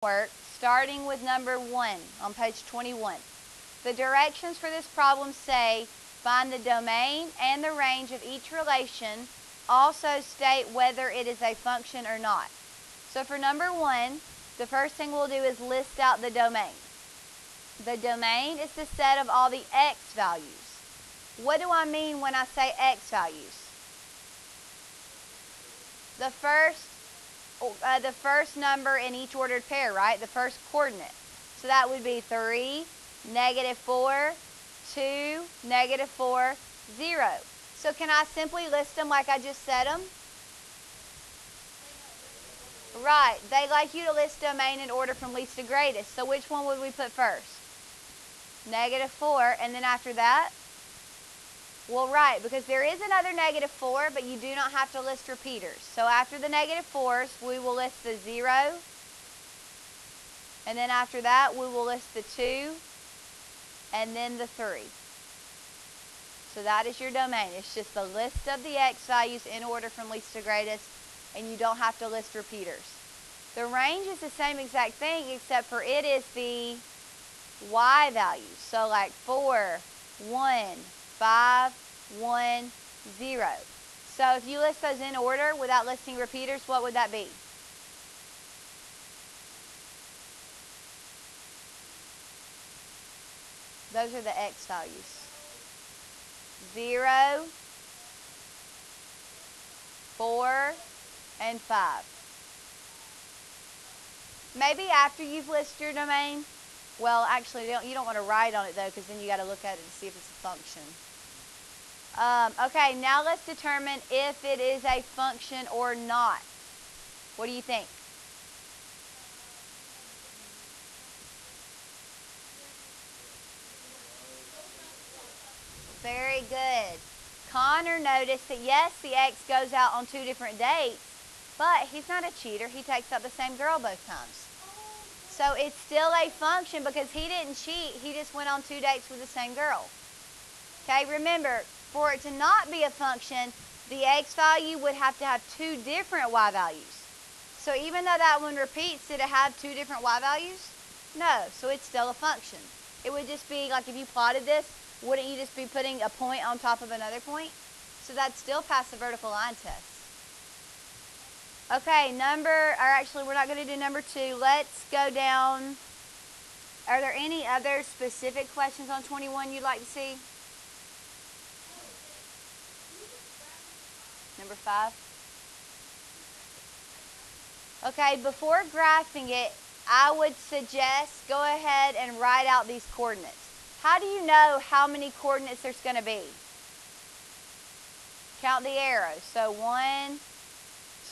work, starting with number 1 on page 21. The directions for this problem say, find the domain and the range of each relation. Also state whether it is a function or not. So for number 1, the first thing we'll do is list out the domain. The domain is the set of all the x values. What do I mean when I say x values? The first number in each ordered pair, right? The first coordinate. So that would be 3, -4, 2, -4, 0. So can I simply list them like I just said them? Right. They like you to list domain in order from least to greatest. So which one would we put first? -4, and then after that? Well, right, because there is another -4, but you do not have to list repeaters. So after the -4s, we will list the 0. And then after that, we will list the 2. And then the 3. So that is your domain. It's just the list of the x values in order from least to greatest, and you don't have to list repeaters. The range is the same exact thing, except for it is the y values. So like 4, 1, 5, 1, 0. So if you list those in order without listing repeaters, what would that be? Those are the x values. 0, 4, and 5. Maybe after you've listed your domain, well, actually, you don't want to write on it, though, because then you got to look at it to see if it's a function. Okay, now let's determine if it is a function or not. What do you think? Very good. Connor noticed that, yes, the x goes out on 2 different dates, but he's not a cheater. He takes out the same girl both times. So it's still a function because he didn't cheat. He just went on 2 dates with the same girl. Okay, remember, for it to not be a function, the x value would have to have 2 different y values. So even though that one repeats, did it have 2 different y values? No, so it's still a function. It would just be like if you plotted this, wouldn't you just be putting a point on top of another point? So that'd still pass the vertical line test. Okay, we're not going to do number 2. Let's go down. Are there any other specific questions on 21 you'd like to see? Number 5. Okay, before graphing it, I would suggest go ahead and write out these coordinates. How do you know how many coordinates there's going to be? Count the arrows. So 1,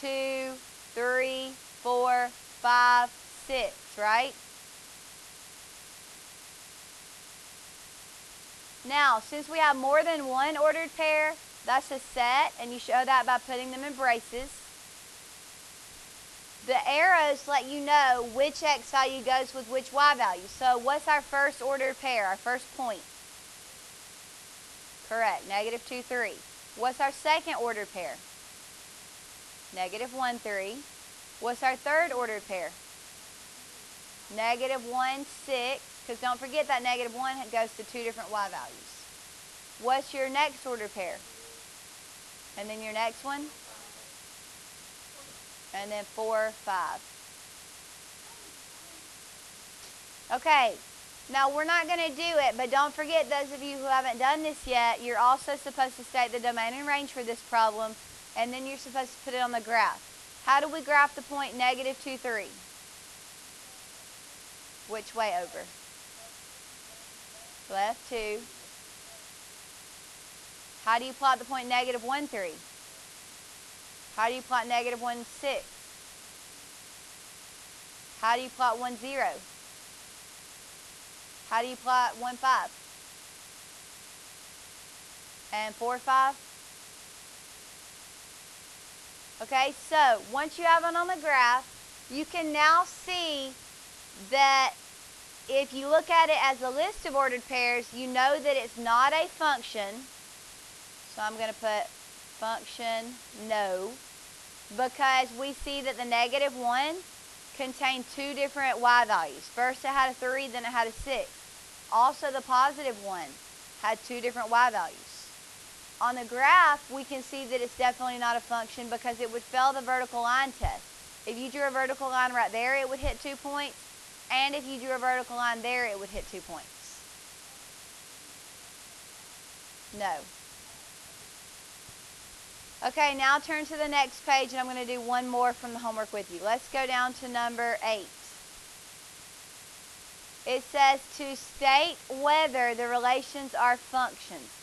2, 3, 4, 5, 6, right? Now, since we have more than one ordered pair, that's a set, and you show that by putting them in braces. The arrows let you know which x value goes with which y value. So what's our first ordered pair, our first point? Correct, -2, 3. What's our second ordered pair? -1, 3. What's our third ordered pair? -1, 6. Because don't forget that -1 goes to 2 different y values. What's your next ordered pair? And then your next one? And then 4, 5. Okay, now we're not going to do it, but don't forget, those of you who haven't done this yet, you're also supposed to state the domain and range for this problem, and then you're supposed to put it on the graph. How do we graph the point -2, 3? Which way over? Left 2. How do you plot the point -1, 3? How do you plot -1, 6? How do you plot 1, 0? How do you plot 1, 5? And 4, 5? Okay, so once you have it on the graph, you can now see that if you look at it as a list of ordered pairs, you know that it's not a function. So I'm going to put function no, because we see that the -1 contained two different y values. First it had a 3, then it had a 6. Also the positive one had two different y values. On the graph, we can see that it's definitely not a function because it would fail the vertical line test. If you drew a vertical line right there, it would hit 2 points. And if you drew a vertical line there, it would hit 2 points. No. Okay, now turn to the next page, and I'm going to do one more from the homework with you. Let's go down to number 8. It says to state whether the relations are functions.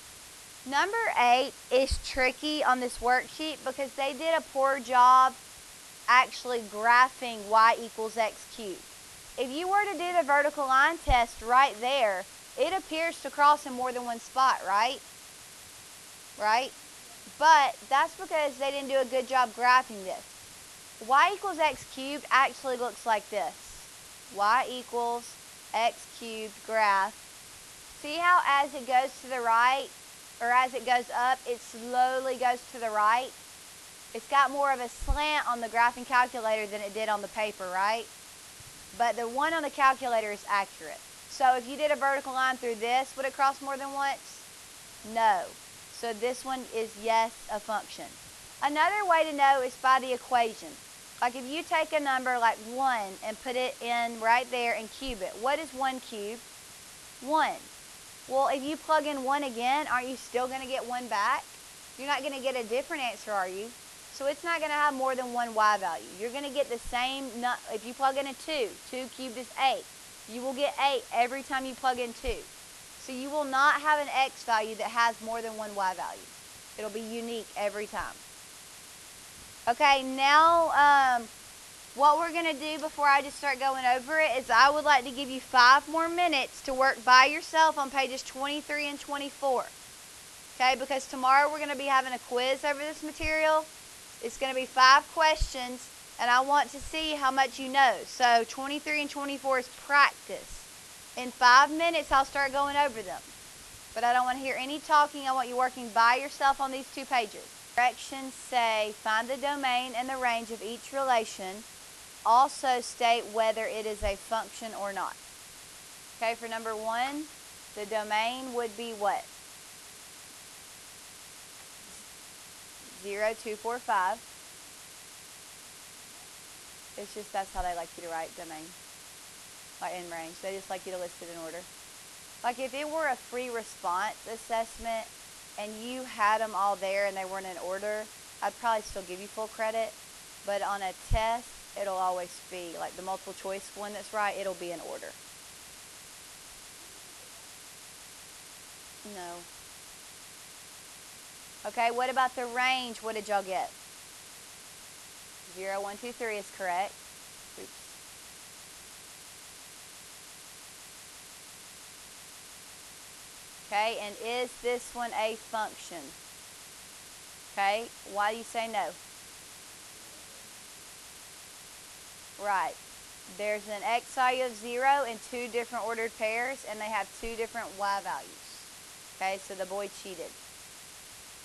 Number 8 is tricky on this worksheet because they did a poor job actually graphing y equals x cubed. If you were to do the vertical line test right there, it appears to cross in more than one spot, right? Right? But that's because they didn't do a good job graphing this. Y equals x cubed actually looks like this. Y equals x cubed graph. See how as it goes to the right, or as it goes up, it slowly goes to the right? It's got more of a slant on the graphing calculator than it did on the paper, right? But the one on the calculator is accurate. So if you did a vertical line through this, would it cross more than once? No. So this one is yes, a function. Another way to know is by the equation. Like if you take a number like 1 and put it in right there and cube it. What is 1 cubed? 1. Well, if you plug in 1 again, aren't you still going to get 1 back? You're not going to get a different answer, are you? So it's not going to have more than one y value. You're going to get the same, if you plug in a 2, 2 cubed is 8. You will get 8 every time you plug in 2. So you will not have an x value that has more than one y value. It'll be unique every time. Okay, now what we're going to do before I just start going over it is I would like to give you 5 more minutes to work by yourself on pages 23 and 24. Okay, because tomorrow we're going to be having a quiz over this material. It's going to be 5 questions, and I want to see how much you know. So 23 and 24 is practice. In 5 minutes, I'll start going over them. But I don't want to hear any talking. I want you working by yourself on these 2 pages. Directions say, find the domain and the range of each relation. Also state whether it is a function or not. Okay, for number 1, the domain would be what? 0, 2, 4, 5. It's just that's how they like you to write domain. Like in range. They just like you to list it in order. Like if it were a free response assessment and you had them all there and they weren't in order, I'd probably still give you full credit. But on a test, it'll always be like the multiple choice one that's right, it'll be in order. No. Okay, what about the range? What did y'all get? 0, 1, 2, 3 is correct. Oops. Okay, and is this one a function? Okay, why do you say no? Right. There's an x value of 0 in 2 different ordered pairs, and they have 2 different y values. Okay, so the boy cheated.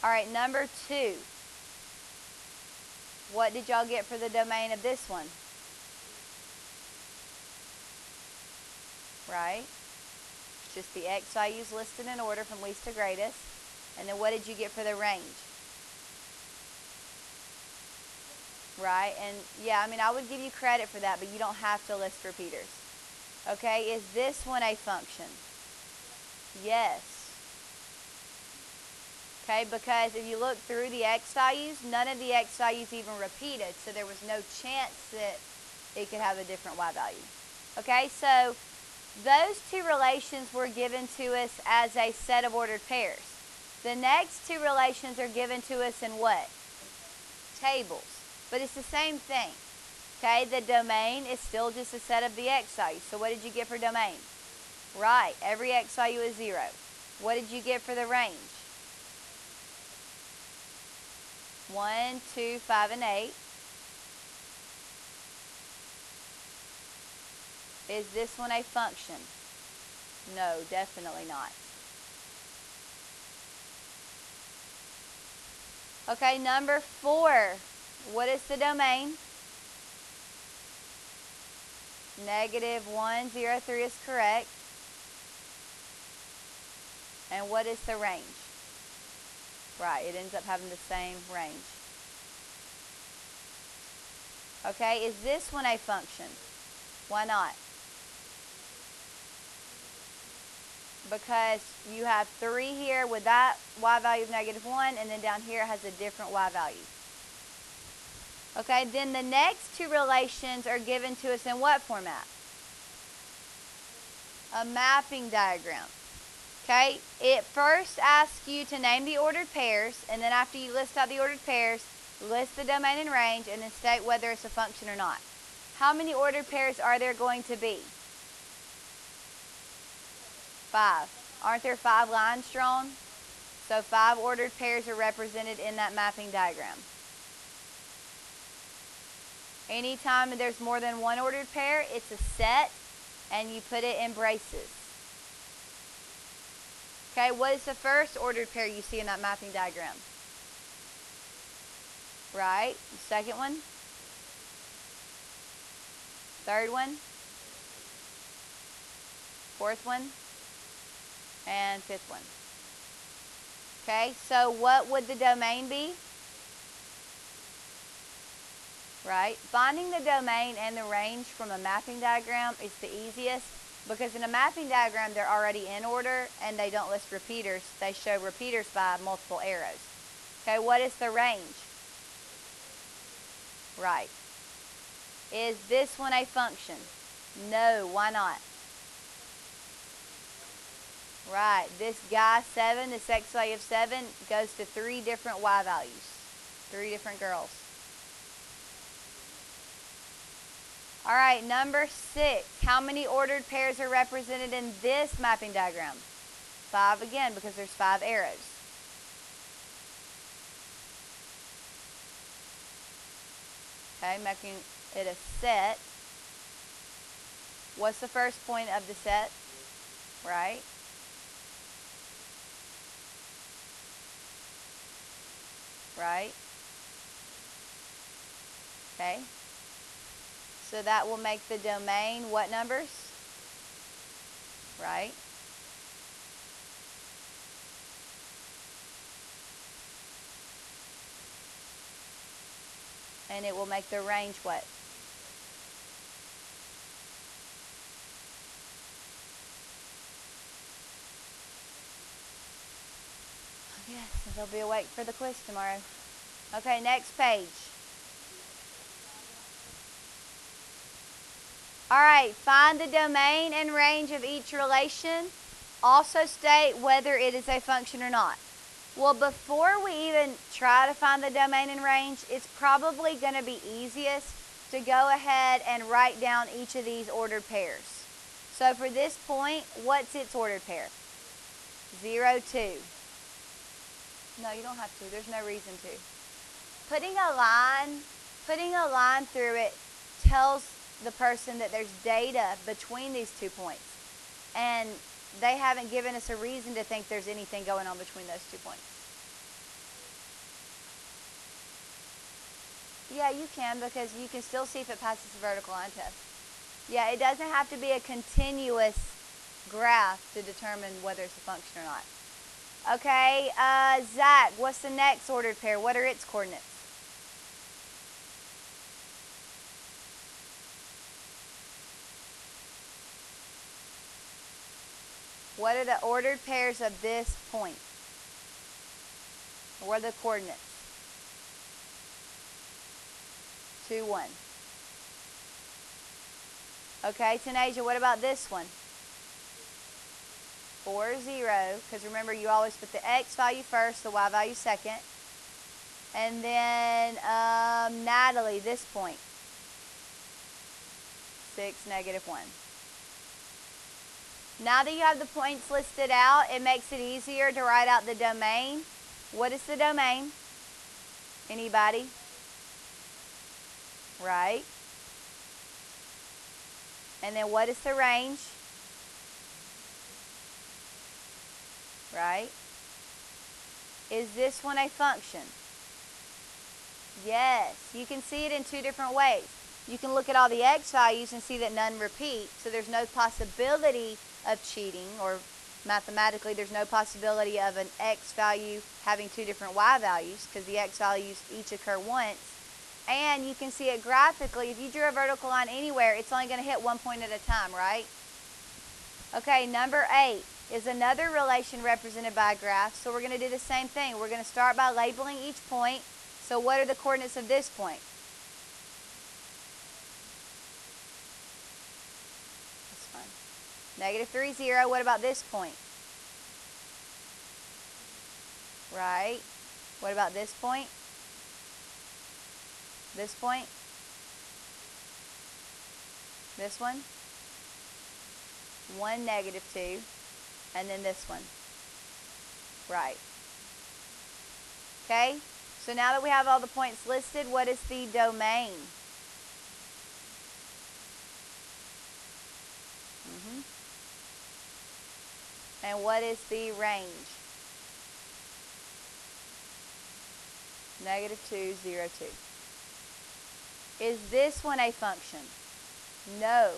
All right, number 2. What did y'all get for the domain of this one? Right. It's just the x values listed in order from least to greatest. And then what did you get for the range? Right, and yeah, I mean, I would give you credit for that, but you don't have to list repeaters. Okay, is this one a function? Yes. Okay, because if you look through the x values, none of the x values even repeated, so there was no chance that it could have a different y value. Okay, so those 2 relations were given to us as a set of ordered pairs. The next 2 relations are given to us in what? Tables. But it's the same thing. Okay, the domain is still just a set of the x values. So what did you get for domain? Right, every x value is 0. What did you get for the range? 1, 2, 5, and 8. Is this one a function? No, definitely not. Okay, number 4. What is the domain? Negative 103 is correct. And what is the range? Right, it ends up having the same range. Okay, is this one a function? Why not? Because you have 3 here with that y value of negative 1, and then down here it has a different y value. Okay, then the next two relations are given to us in what format? A mapping diagram. Okay, it first asks you to name the ordered pairs, and then after you list out the ordered pairs, list the domain and range, and then state whether it's a function or not. How many ordered pairs are there going to be? 5. Aren't there 5 lines drawn? So 5 ordered pairs are represented in that mapping diagram. Anytime there's more than one ordered pair, it's a set, and you put it in braces. Okay, what is the first ordered pair you see in that mapping diagram? Right. The second one? Third one? Fourth one? And fifth one. Okay, so what would the domain be? Right. Finding the domain and the range from a mapping diagram is the easiest, because in a mapping diagram they're already in order and they don't list repeaters. They show repeaters by multiple arrows. Okay, what is the range? Right. Is this one a function? No, why not? Right, this guy 7, this x value of 7, goes to 3 different y values. 3 different girls. All right, number 6. How many ordered pairs are represented in this mapping diagram? 5 again, because there's 5 arrows. Okay, making it a set. What's the first point of the set? Right. Right. Okay. So that will make the domain what numbers? Right. And it will make the range what? Yes, they'll be awake for the quiz tomorrow. Okay, next page. All right, find the domain and range of each relation. Also state whether it is a function or not. Well, before we even try to find the domain and range, it's probably going to be easiest to go ahead and write down each of these ordered pairs. So for this point, what's its ordered pair? 0, 2. No, you don't have to. There's no reason to. Putting a line through it tells the person that there's data between these 2 points. And they haven't given us a reason to think there's anything going on between those 2 points. Yeah, you can, because you can still see if it passes the vertical line test. Yeah, it doesn't have to be a continuous graph to determine whether it's a function or not. Okay, Zach, what's the next ordered pair? What are its coordinates? What are the ordered pairs of this point? What are the coordinates? 2, 1. Okay, Tanasia, what about this one? 4, 0, because remember you always put the x value first, the y value second. And then Natalie, this point. 6, negative 1. Now that you have the points listed out, it makes it easier to write out the domain. What is the domain? Anybody? Right. And then what is the range? Right. Is this one a function? Yes. You can see it in 2 different ways. you can look at all the x values and see that none repeat, so there's no possibility of cheating, or mathematically there's no possibility of an x value having two different y values because the x values each occur once. And you can see it graphically. If you drew a vertical line anywhere, it's only going to hit one point at a time, right? Okay, number 8 is another relation represented by a graph, so we're going to do the same thing. We're going to start by labeling each point. So what are the coordinates of this point? That's fine. -3, 0. What about this point? Right. What about this point? This point? This one? 1, -2. And then this one. Right. Okay? So now that we have all the points listed, what is the domain? And what is the range? -2, 0, 2. Is this one a function? No.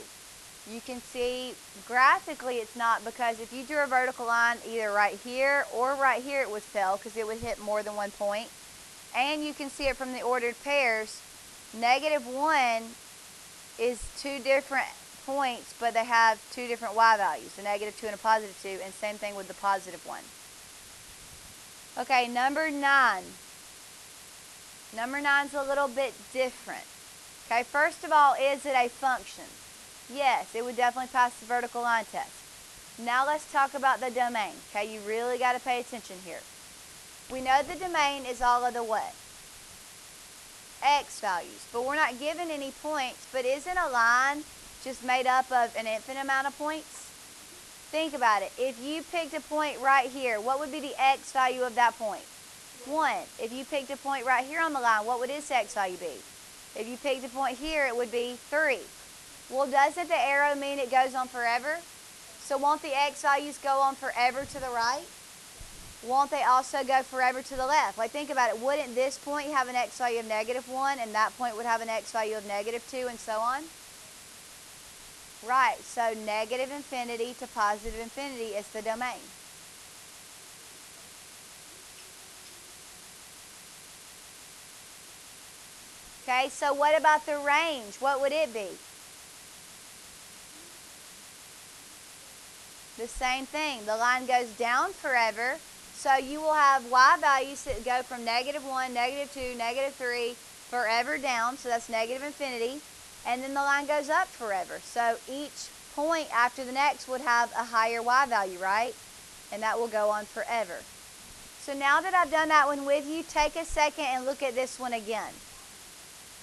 You can see graphically it's not, because if you drew a vertical line either right here or right here, it would fail because it would hit more than one point. And you can see it from the ordered pairs. -1 is two different points, but they have two different y values, a -2 and a +2, and same thing with the +1. Okay, number 9. Number 9 is a little bit different. Okay, first of all, is it a function? Yes, it would definitely pass the vertical line test. Now let's talk about the domain. Okay, you really got to pay attention here. We know the domain is all of the what? X values, but we're not given any points. But isn't a line just made up of an infinite amount of points? Think about it. If you picked a point right here, what would be the X value of that point? 1. If you picked a point right here on the line, what would its X value be? If you picked a point here, it would be 3. Well, doesn't the arrow mean it goes on forever? So won't the X values go on forever to the right? Won't they also go forever to the left? Like, think about it. Wouldn't this point have an X value of -1, and that point would have an X value of -2, and so on? Right, so -infinity to +infinity is the domain. Okay, so what about the range? What would it be? The same thing. The line goes down forever, so you will have y values that go from -1, -2, -3, forever down, so that's -infinity, and then the line goes up forever. So each point after the next would have a higher y value, right? And that will go on forever. So now that I've done that one with you, take a second and look at this one again.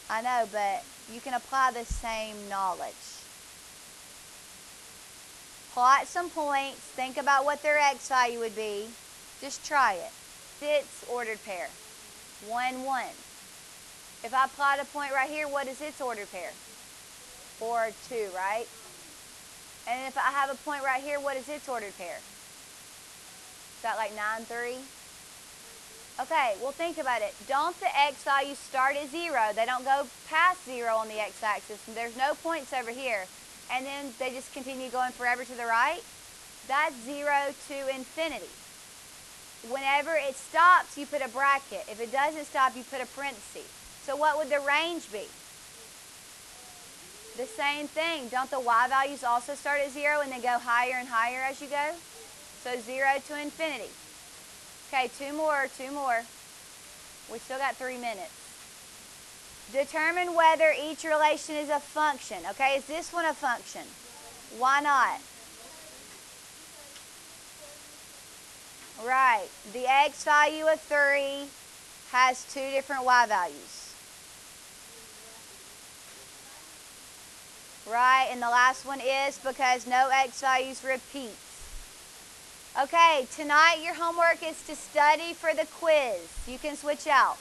I know, but you can apply the same knowledge. Plot some points, think about what their X value would be. Just try it. Its ordered pair, 1, 1. If I plot a point right here, what is its ordered pair? 4, 2, right? And if I have a point right here, what is its ordered pair? Is that like 9, 3? Okay, well, think about it. Don't the X values start at 0? They don't go past 0 on the X-axis. There's no points over here. And then they just continue going forever to the right. That's 0 to infinity. Whenever it stops, you put a bracket. If it doesn't stop, you put a parenthesis. So what would the range be? The same thing. Don't the y values also start at 0 and then go higher and higher as you go? So 0 to infinity. Okay, two more. We still got 3 minutes. Determine whether each relation is a function. Okay, is this one a function? Why not? Right, the X value of 3 has 2 different Y values. Right, and the last one is because no X values repeat. Okay, tonight your homework is to study for the quiz. You can switch out.